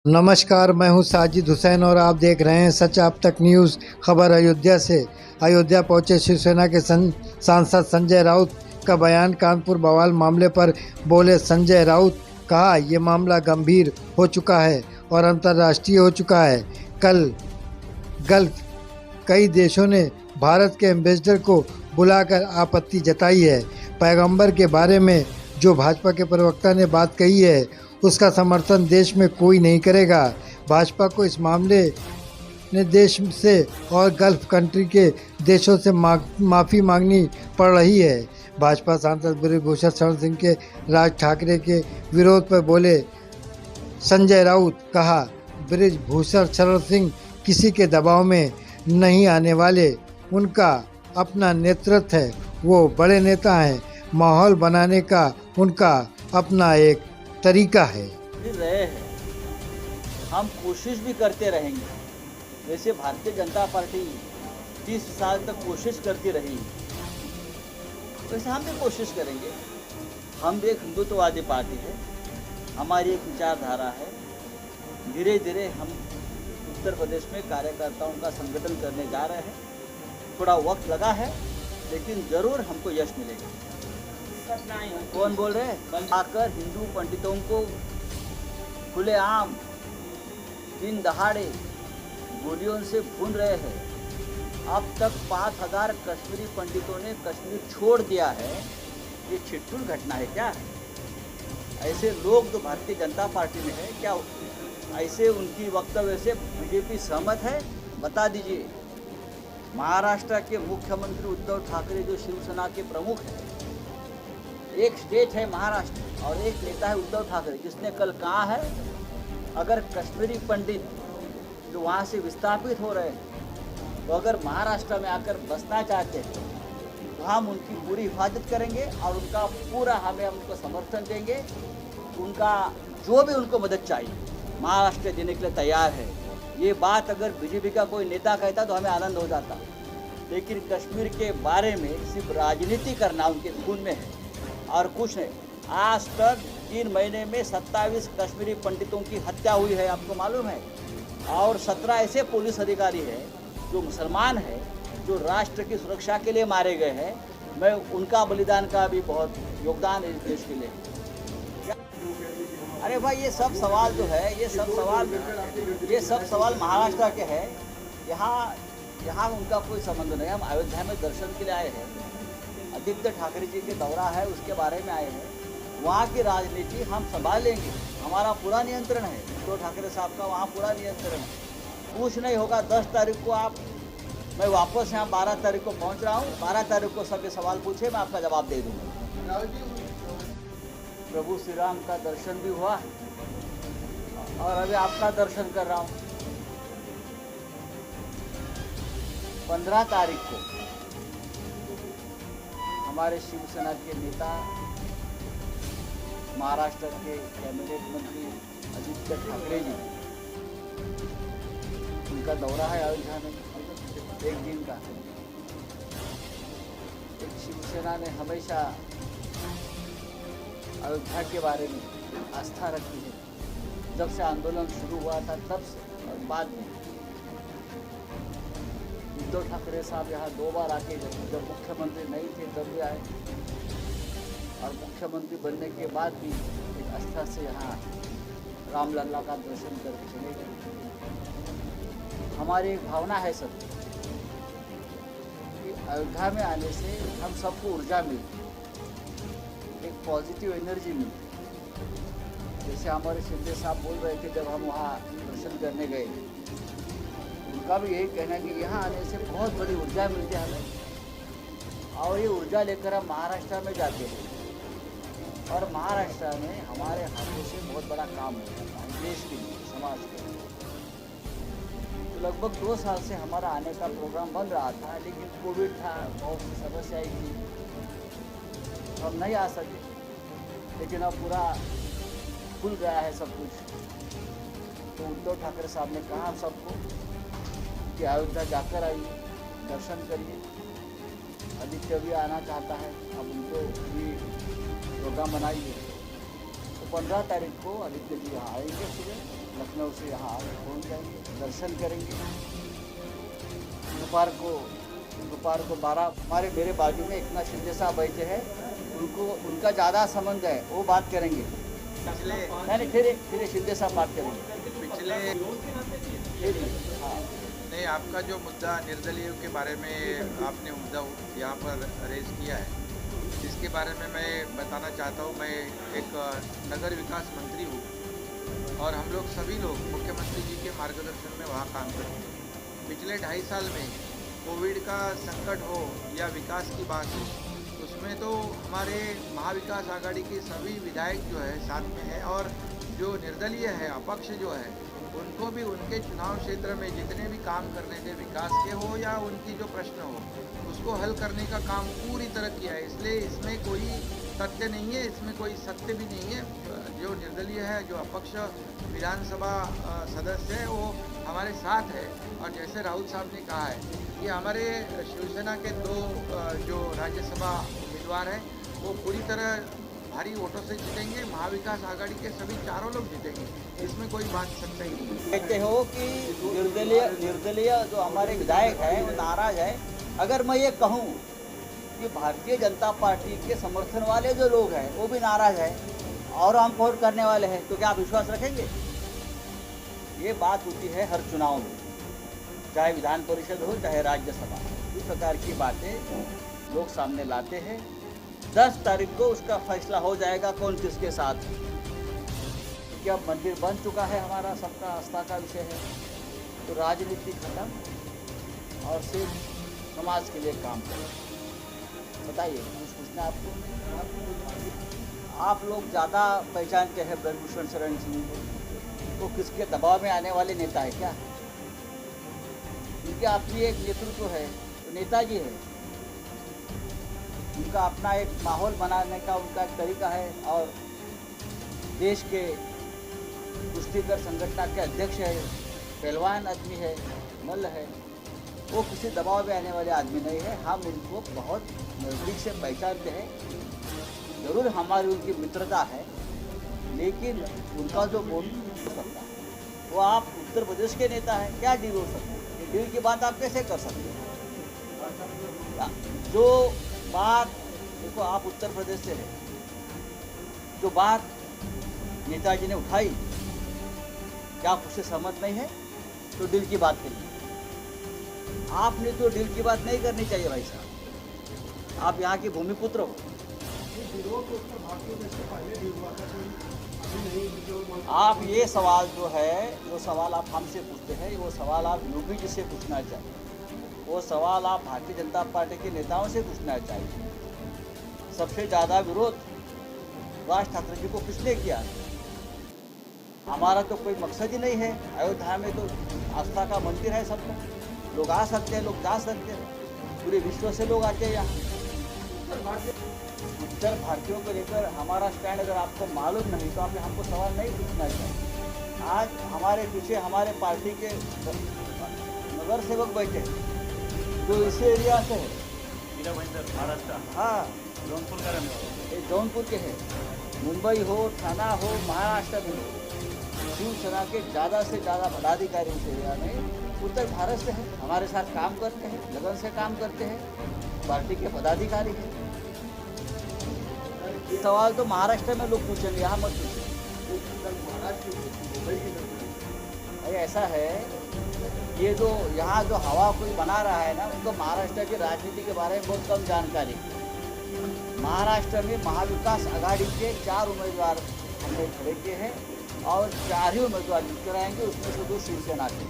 नमस्कार, मैं हूं साजिद हुसैन और आप देख रहे हैं सच आप तक न्यूज़। खबर अयोध्या से। अयोध्या पहुंचे शिवसेना के सांसद संजय राउत का बयान। कानपुर बवाल मामले पर बोले संजय राउत, कहा ये मामला गंभीर हो चुका है और अंतर्राष्ट्रीय हो चुका है। कल गल्फ कई देशों ने भारत के एम्बेसडर को बुलाकर आपत्ति जताई है। पैगंबर के बारे में जो भाजपा के प्रवक्ता ने बात कही है, उसका समर्थन देश में कोई नहीं करेगा। भाजपा को इस मामले ने देश से और गल्फ कंट्री के देशों से माफ़ी मांगनी पड़ रही है। भाजपा सांसद बृजभूषण शरण सिंह के राज ठाकरे के विरोध पर बोले संजय राउत, कहा बृजभूषण शरण सिंह किसी के दबाव में नहीं आने वाले। उनका अपना नेतृत्व है, वो बड़े नेता हैं। माहौल बनाने का उनका अपना एक तरीका है। रहे हैं, हम कोशिश भी करते रहेंगे। वैसे भारतीय जनता पार्टी 30 साल तक कोशिश करती रही, वैसे हम भी कोशिश करेंगे। हम भी एक हिंदुत्ववादी पार्टी है, हमारी एक विचारधारा है। धीरे धीरे हम उत्तर प्रदेश में कार्यकर्ताओं का संगठन करने जा रहे हैं। थोड़ा वक्त लगा है, लेकिन ज़रूर हमको यश मिलेगा। कौन बोल रहे हैं? आकर हिंदू पंडितों को खुलेआम दिन दहाड़े गोलियों से भून रहे हैं। अब तक 5000 कश्मीरी पंडितों ने कश्मीर छोड़ दिया है। ये छिटपुट घटना है क्या? ऐसे लोग तो भारतीय जनता पार्टी में है क्या? ऐसे उनकी वक्तव्य से बीजेपी सहमत है? बता दीजिए। महाराष्ट्र के मुख्यमंत्री उद्धव ठाकरे जो शिवसेना के प्रमुख हैं, एक स्टेट है महाराष्ट्र और एक नेता है उद्धव ठाकरे, जिसने कल कहा है अगर कश्मीरी पंडित जो वहाँ से विस्थापित हो रहे हैं तो अगर महाराष्ट्र में आकर बसना चाहते हैं तो हम उनकी पूरी हिफाजत करेंगे और उनका पूरा हम उनको समर्थन देंगे। उनका जो भी उनको मदद चाहिए महाराष्ट्र देने के लिए तैयार है। ये बात अगर बीजेपी का कोई नेता कहता तो हमें आनंद हो जाता, लेकिन कश्मीर के बारे में सिर्फ राजनीति करना उनके खून में है और कुछ नहीं। आज तक 3 महीने में 27 कश्मीरी पंडितों की हत्या हुई है, आपको मालूम है। और 17 ऐसे पुलिस अधिकारी हैं जो मुसलमान हैं, जो राष्ट्र की सुरक्षा के लिए मारे गए हैं। मैं उनका बलिदान का भी बहुत योगदान है इस देश के लिए। अरे भाई, ये सब सवाल जो है, ये सब सवाल महाराष्ट्र के हैं। यहाँ उनका कोई संबंध नहीं। हम अयोध्या में दर्शन के लिए आए हैं। आदित्य ठाकरे जी के दौरा है, उसके बारे में आए हैं। वहाँ की राजनीति हम संभाल लेंगे, हमारा पूरा नियंत्रण है। उद्धव ठाकरे साहब का वहाँ पूरा नियंत्रण है। कुछ नहीं होगा। 10 तारीख को मैं वापस यहाँ 12 तारीख को पहुँच रहा हूँ। 12 तारीख को सबके सवाल पूछे, मैं आपका जवाब दे दूँगा। प्रभु श्री राम का दर्शन भी हुआ और अभी आपका दर्शन कर रहा हूँ। 15 तारीख को हमारे शिवसेना के नेता, महाराष्ट्र के कैबिनेट मंत्री आदित्य ठाकरे जी, उनका दौरा है अयोध्या में 1 दिन का। एक शिवसेना ने हमेशा अयोध्या के बारे में आस्था रखी है, जब से आंदोलन शुरू हुआ था तब से। और बाद में उद्धव ठाकरे साहब यहाँ 2 बार आके जब मुख्यमंत्री नहीं थे तब भी आए, और मुख्यमंत्री बनने के बाद भी एक आस्था से यहाँ रामलला का दर्शन करके चले गए। हमारी एक भावना है सब कि अयोध्या में आने से हम सबको ऊर्जा मिलती, एक पॉजिटिव एनर्जी मिलती। जैसे हमारे शिंदे साहब बोल रहे थे जब हम वहाँ दर्शन करने गए, उनका भी यही कहना है कि यहाँ आने से बहुत बड़ी ऊर्जा मिलती है हमें, और ये ऊर्जा लेकर हम महाराष्ट्र में जाते हैं और महाराष्ट्र में हमारे हाथों से बहुत बड़ा काम होता है देश के लिए, समाज के लिए। तो लगभग 2 साल से हमारा आने का प्रोग्राम बन रहा था, लेकिन कोविड था, बहुत सी समस्याएं थी, हम नहीं आ सके। लेकिन अब पूरा खुल गया है सब कुछ। तो उद्धव ठाकरे साहब ने कहा सबको कि अयोध्या जाकर आइए, दर्शन करिए। आदित्य भी आना चाहता है, अब उनको भी प्रोग्राम बनाइए। तो 15 तारीख को आदित्य जी यहाँ आएंगे सुबह। लखनऊ से यहाँ पहुँच जाएंगे, दर्शन करेंगे। दोपहर को 12 मेरे बाजू में एकनाथ शिंदे साहब बैठे हैं, उनका ज़्यादा संबंध है, वो बात करेंगे। पिछले नहीं फिर शिंदे साहब बात करेंगे। पिछले हाँ नहीं, आपका जो मुद्दा निर्दलीय के बारे में आपने मुद्दा यहाँ पर रेज किया है, इसके बारे में मैं बताना चाहता हूँ। मैं एक नगर विकास मंत्री हूँ और हम लोग सभी लोग मुख्यमंत्री जी के मार्गदर्शन में वहाँ काम करते हैं। पिछले 2.5 साल में कोविड का संकट हो या विकास की बात हो, उसमें तो हमारे महाविकास आघाड़ी के सभी विधायक जो है साथ में है, और जो निर्दलीय है, अपक्ष जो है, उनको भी उनके चुनाव क्षेत्र में जितने भी काम करने थे, विकास के हो या उनकी जो प्रश्न हो, उसको हल करने का काम पूरी तरह किया है। इसलिए इसमें कोई तथ्य नहीं है, इसमें कोई सत्य भी नहीं है। जो निर्दलीय है, जो अपक्ष विधानसभा सदस्य है, वो हमारे साथ है। और जैसे राहुल साहब ने कहा है कि हमारे शिवसेना के 2 जो राज्यसभा उम्मीदवार हैं, वो पूरी तरह भारी वोटों से जीतेंगे। महाविकास आघाड़ी के सभी 4 लोग जीतेंगे, इसमें कोई बात सच्चाई नहीं है। कहते हो कि निर्दलीय जो हमारे विधायक हैं वो नाराज है। अगर मैं ये कहूँ कि भारतीय जनता पार्टी के समर्थन वाले जो लोग हैं वो भी नाराज है और हम वोट करने वाले हैं, तो क्या आप विश्वास रखेंगे? ये बात होती है हर चुनाव में, चाहे विधान परिषद हो चाहे राज्यसभा। इस प्रकार की बातें लोग सामने लाते हैं। 10 तारीख को उसका फैसला हो जाएगा कौन किसके साथ, क्योंकि अब मंदिर बन चुका है, हमारा सबका आस्था का विषय है। तो राजनीति खत्म और सिर्फ समाज के लिए काम करें। बताइए कुछ पूछना आपको? आप लोग ज़्यादा पहचानते हैं ब्रजभूषण शरण सिंह को, वो किसके दबाव में आने वाले नेता है क्या? क्योंकि आपकी एक नेतृत्व है, तो नेताजी है, उनका अपना एक माहौल बनाने का उनका एक तरीका है, और देश के कुश्तीगर संगठन के अध्यक्ष है, पहलवान आदमी है, मल्ल है। वो किसी दबाव में आने वाले आदमी नहीं है। हम उनको बहुत नज़दीक से पहचानते हैं। ज़रूर हमारी उनकी मित्रता है, लेकिन उनका जो वोट हो सकता है वो आप उत्तर प्रदेश के नेता हैं, क्या डील हो सकती है? डील की बात आप कैसे कर सकते हैं? जो बात देखो, आप उत्तर प्रदेश से हैं, जो बात नेताजी ने उठाई, क्या आप उससे सहमत नहीं है? तो डील की बात करिए। आपने तो डील की बात नहीं करनी चाहिए भाई साहब, आप यहाँ के भूमिपुत्र हो। आप ये सवाल जो सवाल आप हमसे पूछते हैं, वो सवाल आप योगी जी से पूछना चाहिए, वो सवाल आप भारतीय जनता पार्टी के नेताओं से पूछना चाहिए। सबसे ज़्यादा विरोध राज ठाकरे जी को किसने किया? हमारा तो कोई मकसद ही नहीं है। अयोध्या में तो आस्था का मंदिर है, सबको लोग आ सकते हैं, लोग जा सकते हैं, पूरे विश्व से लोग आते हैं यहाँ। उत्तर भारतीयों को लेकर हमारा स्टैंड अगर आपको मालूम नहीं तो आपने हमको सवाल नहीं पूछना चाहिए। आज हमारे पीछे हमारे पार्टी के नगर सेवक बैठे जो इसी एरिया से है, महाराष्ट्र, हाँ जौनपुर का रहने वाला। ये जौनपुर के हैं। मुंबई हो, थाना हो, महाराष्ट्र में हो, शिवसेना के ज़्यादा से ज़्यादा पदाधिकारी इस एरिया में उत्तर भारत से है, हमारे साथ काम करते हैं, लगन से काम करते हैं, पार्टी के पदाधिकारी हैं। सवाल तो महाराष्ट्र में लोग पूछेंगे, यहाँ मत पूछेंगे। ऐसा है, ये जो यहाँ जो हवा कोई बना रहा है ना, उनको महाराष्ट्र की राजनीति के बारे में बहुत कम जानकारी। महाराष्ट्र में महाविकास आघाड़ी के 4 उम्मीदवार हमने खड़े किए हैं और 4 ही उम्मीदवार जीत कर आएंगे, उसमें से 2 शिवसेना के।